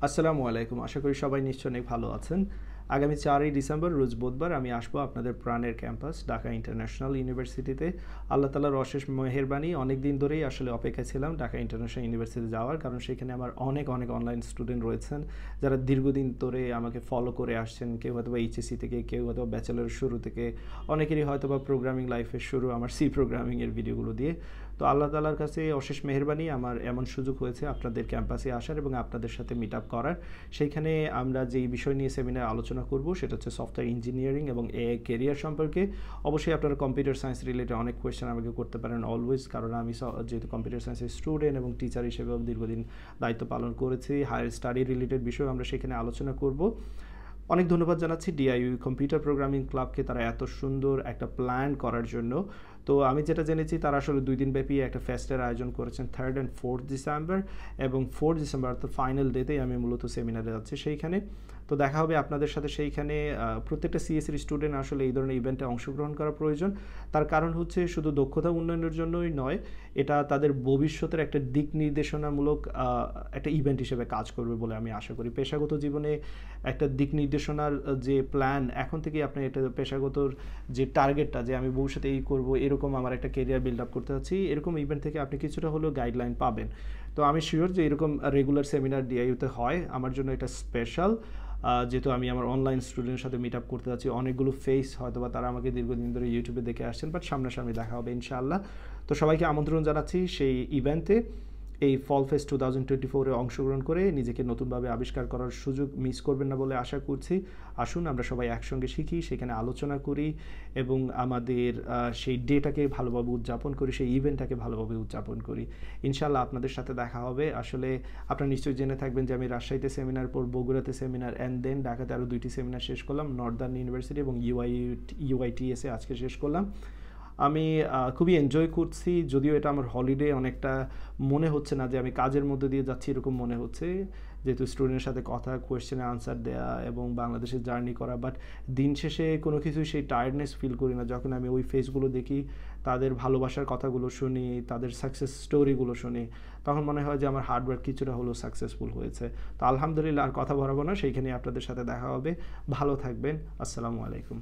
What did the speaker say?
আসসালামু আলাইকুম। আশা করি সবাই নিশ্চয়ই অনেক ভালো আছেন। আগামী 4ই ডিসেম্বর রোজ বুধবার আমি আসবো আপনাদের প্রাণের ক্যাম্পাস ঢাকা ইন্টারন্যাশনাল ইউনিভার্সিটিতে। আল্লাহ তাআলার অশেষ মেহেরবানি, অনেক দিন ধরেই আসলে অপেক্ষায় ছিলাম ঢাকা ইন্টারন্যাশনাল ইউনিভার্সিটিতে যাওয়ার, কারণ সেখানে আমার অনেক অনলাইন স্টুডেন্ট রয়েছেন যারা দীর্ঘদিন ধরে আমাকে ফলো করে আসছেন। কেউ হয়তো বা এইচএসসি থেকে, কেউ হয়তো ব্যাচেলরের শুরু থেকে, অনেকেরই হয়তো বা প্রোগ্রামিং লাইফের শুরু আমার সি প্রোগ্রামিংয়ের ভিডিওগুলো দিয়ে। তো আল্লাহ তাআলার কাছে অশেষ মেহেরবানি, আমার এমন সুযোগ হয়েছে আপনাদের ক্যাম্পাসে আসার এবং আপনাদের সাথে মিট আপ করার। সেইখানে আমরা যেই বিষয় নিয়ে সেমিনার আলোচনা করব সেটা হচ্ছে সফটওয়্যার ইঞ্জিনিয়ারিং এবং এআই কেরিয়ার সম্পর্কে। অবশ্যই আপনারা কম্পিউটার সায়েন্স রিলেটেড অনেক কোয়েশ্চেন আমাকে করতে পারেন অলওয়েজ, কারণ আমি যেহেতু কম্পিউটার সায়েন্সের স্টুডেন্ট এবং টিচার হিসেবেও দীর্ঘদিন দায়িত্ব পালন করেছি। হায়ার স্টাডি রিলেটেড বিষয় আমরা সেখানে আলোচনা করব। অনেক ধন্যবাদ জানাচ্ছি ডিআইইউ কম্পিউটার প্রোগ্রামিং ক্লাবকে, তারা এত সুন্দর একটা প্ল্যান করার জন্য। তো আমি যেটা জেনেছি তারা আসলে 2 দিনব্যাপী একটা ফেস্টের আয়োজন করেছেন 3rd and 4th ডিসেম্বর, এবং 4th ডিসেম্বর অর্থাৎ ফাইনাল ডেতেই আমি মূলত সেমিনারে যাচ্ছি সেইখানে। তো দেখা হবে আপনাদের সাথে সেইখানে। প্রত্যেকটা সিএসসির স্টুডেন্ট আসলে এই ধরনের ইভেন্টে অংশগ্রহণ করা প্রয়োজন। তার কারণ হচ্ছে শুধু দক্ষতা উন্নয়নের জন্যই নয়, এটা তাদের ভবিষ্যতের একটা দিক নির্দেশনামূলক একটা ইভেন্ট হিসেবে কাজ করবে বলে আমি আশা করি। পেশাগত জীবনে একটা দিক নির্দেশনার যে প্ল্যান, এখন থেকেই আপনি এটা পেশাগতর যে টার্গেটটা, যে আমি ভবিষ্যতে এই করব, এরকম আমার একটা কেরিয়ার বিল্ড আপ করতে চাচ্ছি, এরকম ইভেন্ট থেকে আপনি কিছুটা হলেও গাইডলাইন পাবেন। তো আমি শিওর যে এরকম রেগুলার সেমিনার ডিআইইউতে হয়, আমার জন্য এটা স্পেশাল। যেহেতু আমি আমার অনলাইন স্টুডেন্টের সাথে মিট আপ করতে যাচ্ছি, অনেকগুলো ফেস হয়তো বা তারা আমাকে দীর্ঘদিন ধরে ইউটিউবে দেখে আসছেন, বাট সামনাসামনি দেখা হবে ইনশাআল্লাহ। তো সবাইকে আমন্ত্রণ জানাচ্ছি সেই ইভেন্টে। এই ফল ফেস্ট 2024-এ অংশগ্রহণ করে নিজেকে নতুনভাবে আবিষ্কার করার সুযোগ মিস করবেন না বলে আশা করছি। আসুন আমরা সবাই একসঙ্গে শিখি, সেখানে আলোচনা করি এবং আমাদের সেই ডেটাকে ভালোভাবে উদযাপন করি, সেই ইভেন্টটাকে ভালোভাবে উদযাপন করি। ইনশাআল্লাহ আপনাদের সাথে দেখা হবে। আসলে আপনারা নিশ্চয়ই জেনে থাকবেন যে আমি রাজশাহীতে সেমিনার পর বগুড়াতে সেমিনার, অ্যান্ড দেন ঢাকাতে আরও 2টি সেমিনার শেষ করলাম, নর্দার্ন ইউনিভার্সিটি এবং ইউআইটিএসে আজকে শেষ করলাম। আমি খুবই এনজয় করছি, যদিও এটা আমার হলিডে অনেকটা মনে হচ্ছে না যে আমি কাজের মধ্যে দিয়ে যাচ্ছি, এরকম মনে হচ্ছে, যেহেতু স্টুডেন্টের সাথে কথা, কোয়েশ্চেনে আনসার দেওয়া এবং বাংলাদেশের জার্নি করা। বাট দিন শেষে কোনো কিছুই সেই টায়ার্ডনেস ফিল করি না যখন আমি ওই ফেসগুলো দেখি, তাদের ভালোবাসার কথাগুলো শুনি, তাদের সাকসেস স্টোরিগুলো শুনি, তখন মনে হয় যে আমার হার্ডওয়ার্ক কিছুটা হলেও সাকসেসফুল হয়েছে। তো আলহামদুলিল্লাহ, আর কথা বাড়াবো না, সেইখানে আপনাদের সাথে দেখা হবে। ভালো থাকবেন। আসসালামু আলাইকুম।